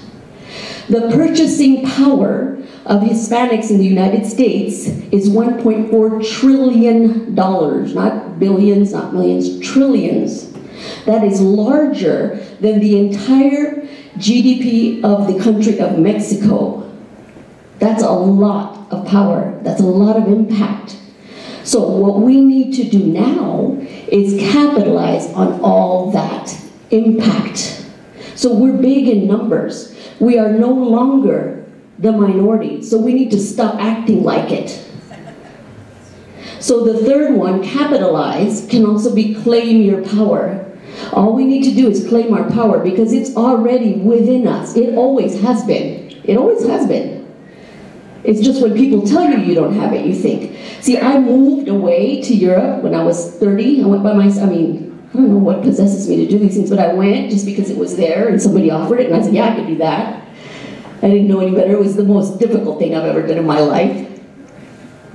The purchasing power of Hispanics in the United States is $1.4 trillion, not billions, not millions, trillions. That is larger than the entire GDP of the country of Mexico. That's a lot of power. That's a lot of impact. So what we need to do now is capitalize on all that impact. So we're big in numbers. We are no longer the minority, so we need to stop acting like it. So the third one, capitalize, can also be claim your power. All we need to do is claim our power because it's already within us. It always has been. It always has been. It's just when people tell you you don't have it, you think. See, I moved away to Europe when I was 30. I went by myself. I don't know what possesses me to do these things, but I went just because it was there and somebody offered it, and I said, yeah, I could do that. I didn't know any better. It was the most difficult thing I've ever done in my life.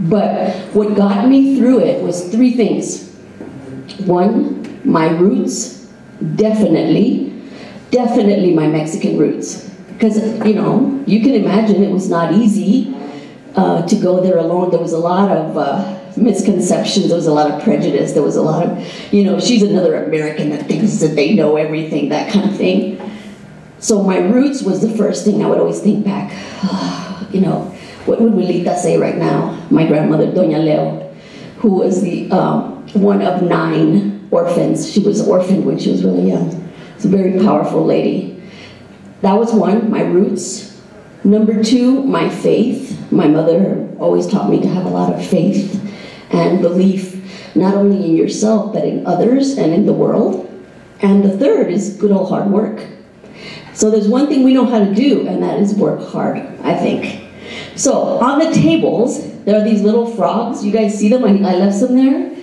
But what got me through it was 3 things. One, my roots, definitely my Mexican roots. Because, you know, you can imagine it was not easy to go there alone. There was a lot of misconceptions, there was a lot of prejudice, there was a lot of, you know, she's another American that thinks that they know everything, that kind of thing. So my roots was the first thing I would always think back. You know, what would Wilita say right now? My grandmother, Doña Leo, who was the one of 9 orphans. She was orphaned when she was really young. It's a very powerful lady. That was one, my roots. Number 2, my faith. My mother always taught me to have a lot of faith and belief, not only in yourself, but in others and in the world. And the third is good old hard work. So there's one thing we know how to do, and that is work hard, I think. So on the tables, there are these little frogs. You guys see them? I left some there.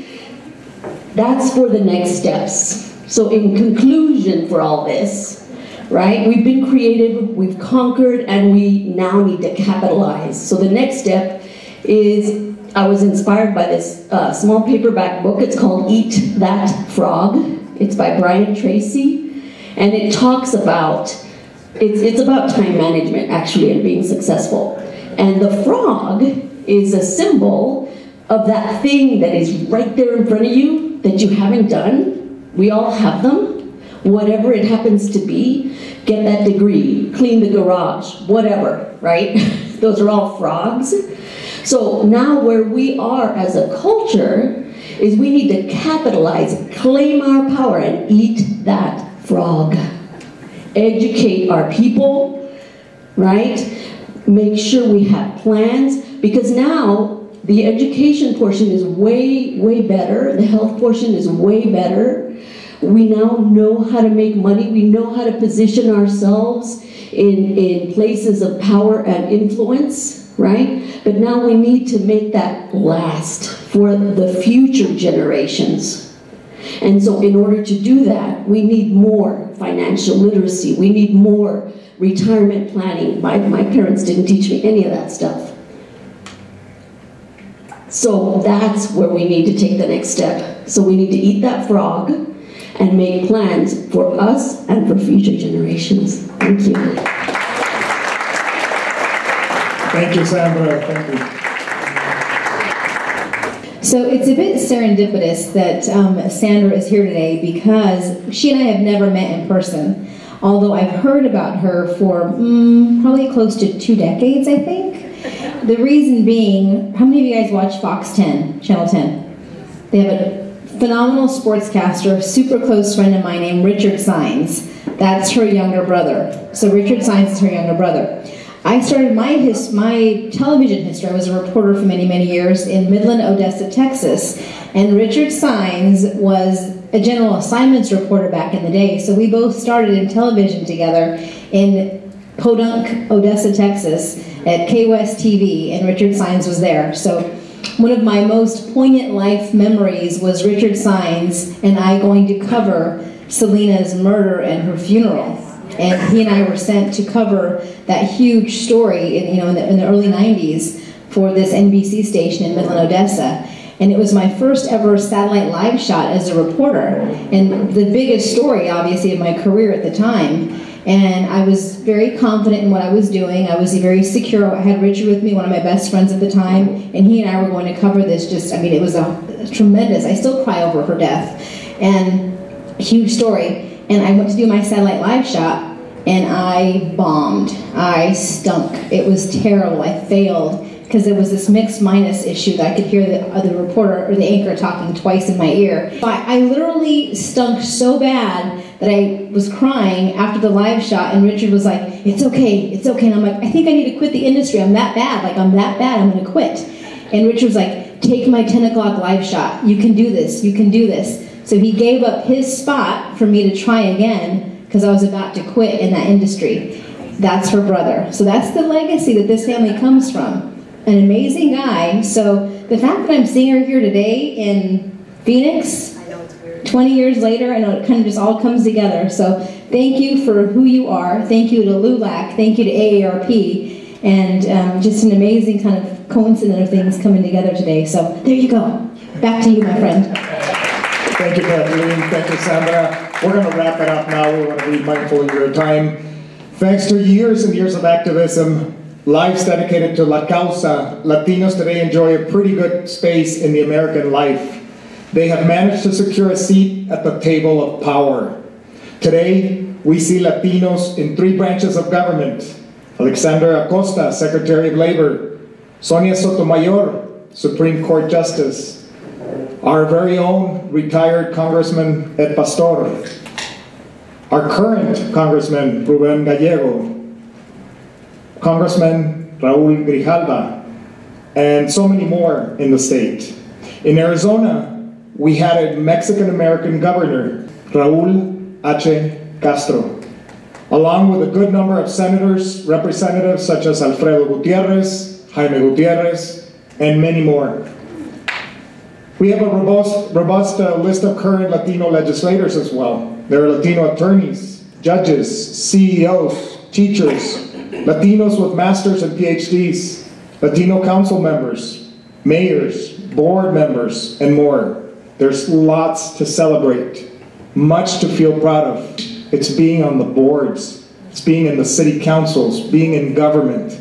That's for the next steps. So in conclusion for all this, right? We've been creative, we've conquered, and we now need to capitalize. So the next step is, I was inspired by this small paperback book. It's called Eat That Frog. It's by Brian Tracy. And it talks about, it's about time management, actually, and being successful. And the frog is a symbol of that thing that is right there in front of you that you haven't done. We all have them. Whatever it happens to be, get that degree, clean the garage, whatever, right? Those are all frogs. So now where we are as a culture is we need to capitalize, claim our power, and eat that frog. Educate our people, right? Make sure we have plans, because now the education portion is way, way better. The health portion is way better. We now know how to make money. We know how to position ourselves in places of power and influence, right? But now we need to make that last for the future generations. And so in order to do that, we need more financial literacy. We need more retirement planning. My parents didn't teach me any of that stuff. So that's where we need to take the next step. So we need to eat that frog and make plans for us and for future generations. Thank you. Thank you, Sandra. Thank you. So it's a bit serendipitous that Sandra is here today because she and I have never met in person, although I've heard about her for probably close to 2 decades, I think. The reason being, how many of you guys watch Fox 10, Channel 10? They have a phenomenal sportscaster, super close friend of mine named Richard Sines. That's her younger brother. So Richard Sines is her younger brother. I started my television history. I was a reporter for many, many years in Midland, Odessa, Texas. And Richard Sines was a general assignments reporter back in the day. So we both started in television together in Podunk, Odessa, Texas at K-West TV, and Richard Sines was there. So one of my most poignant life memories was Richard Sines and I going to cover Selena's murder and her funeral. And he and I were sent to cover that huge story in the early 90s for this NBC station in Midland, Odessa. And it was my first ever satellite live shot as a reporter, and the biggest story, obviously, of my career at the time. And I was very confident in what I was doing. I was very secure. I had Richard with me, one of my best friends at the time, and he and I were going to cover this. It was a tremendous, I still cry over her death, and a huge story. And I went to do my satellite live shot, and I bombed. I stunk. It was terrible. I failed, because there was this mixed minus issue that I could hear the reporter or the anchor talking twice in my ear. I literally stunk so bad that I was crying after the live shot, and Richard was like, it's okay, it's okay. And I'm like, I think I need to quit the industry. I'm that bad, I'm gonna quit. And Richard was like, take my 10 o'clock live shot. You can do this, you can do this. So he gave up his spot for me to try again, because I was about to quit in that industry. That's her brother. So that's the legacy that this family comes from. An amazing guy. So the fact that I'm seeing her here today in Phoenix, 20 years later, I know it kind of just all comes together. So thank you for who you are. Thank you to LULAC. Thank you to AARP. And just an amazing kind of coincidence of things coming together today. So there you go. Back to you, my friend. Thank you, Kathleen. Thank you, Sandra. We're going to wrap it up now. We want to be mindful of your time. Thanks to years and years of activism, lives dedicated to La Causa, Latinos today enjoy a pretty good space in the American life. They have managed to secure a seat at the table of power. Today, we see Latinos in 3 branches of government. Alexandra Acosta, Secretary of Labor. Sonia Sotomayor, Supreme Court Justice. Our very own retired Congressman Ed Pastor. Our current Congressman Ruben Gallego. Congressman Raul Grijalva, and so many more in the state. In Arizona, we had a Mexican-American governor, Raul H. Castro, along with a good number of senators, representatives such as Alfredo Gutierrez, Jaime Gutierrez, and many more. We have a robust list of current Latino legislators as well. There are Latino attorneys, judges, CEOs, teachers, Latinos with masters and PhDs, Latino council members, mayors, board members, and more. There's lots to celebrate, much to feel proud of. It's being on the boards, it's being in the city councils, being in government.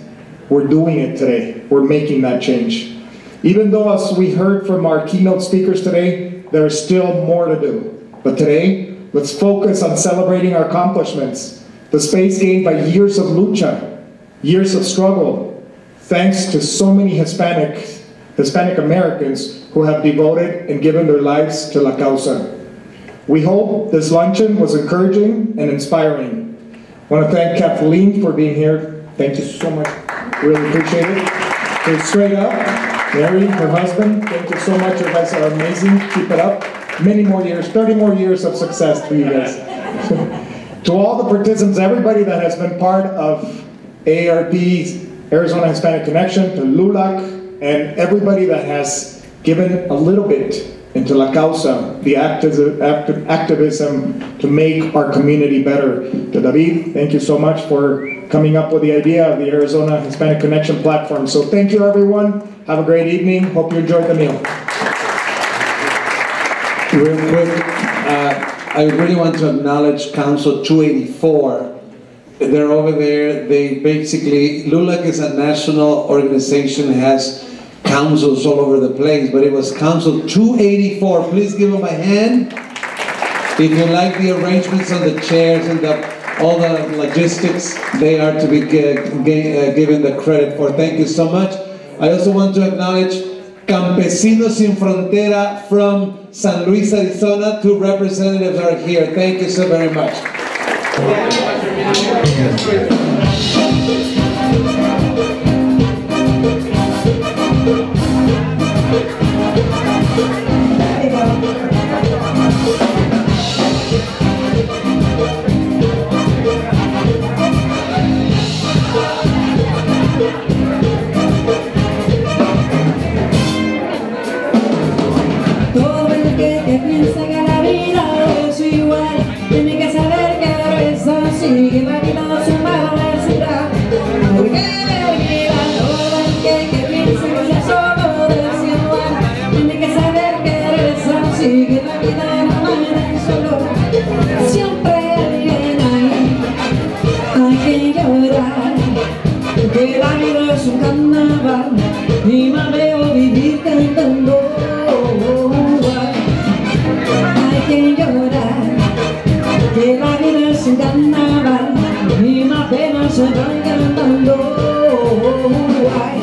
We're doing it today. We're making that change. Even though, as we heard from our keynote speakers today, there is still more to do. But today, let's focus on celebrating our accomplishments. The space gained by years of lucha, years of struggle, thanks to so many Hispanic Americans who have devoted and given their lives to La Causa. We hope this luncheon was encouraging and inspiring. I want to thank Kathleen for being here. Thank you so much. Really appreciate it. So straight up, Mary, her husband, thank you so much. You guys are amazing. Keep it up. Many more years, 30 more years of success for you guys. To all the participants, everybody that has been part of AARP's Arizona Hispanic Connection, to LULAC, and everybody that has given a little bit into La Causa, the activism to make our community better. To David, thank you so much for coming up with the idea of the Arizona Hispanic Connection platform. So thank you, everyone. Have a great evening. Hope you enjoyed the meal. Real quick, I really want to acknowledge Council 284. They're over there. They basically, LULAC is a national organization, has councils all over the place, but it was Council 284. Please give them a hand. If you like the arrangements on the chairs and all the logistics, they are to be given the credit for. Thank you so much. I also want to acknowledge Campesinos Sin Frontera from San Luis, Arizona. 2 representatives are here. Thank you so very much. Todo el que piensa que la vida es igual tiene que saber que eso sigue validando su basura. Porque todo el que piensa que sea solo desigual tiene que saber que eso sigue la vida no manda solo. Siempre alguien hay que llorar. Porque la vida es un carnaval y me veo vivir cantando. Que la vida es un carnaval y más penas se van cantando. Ay.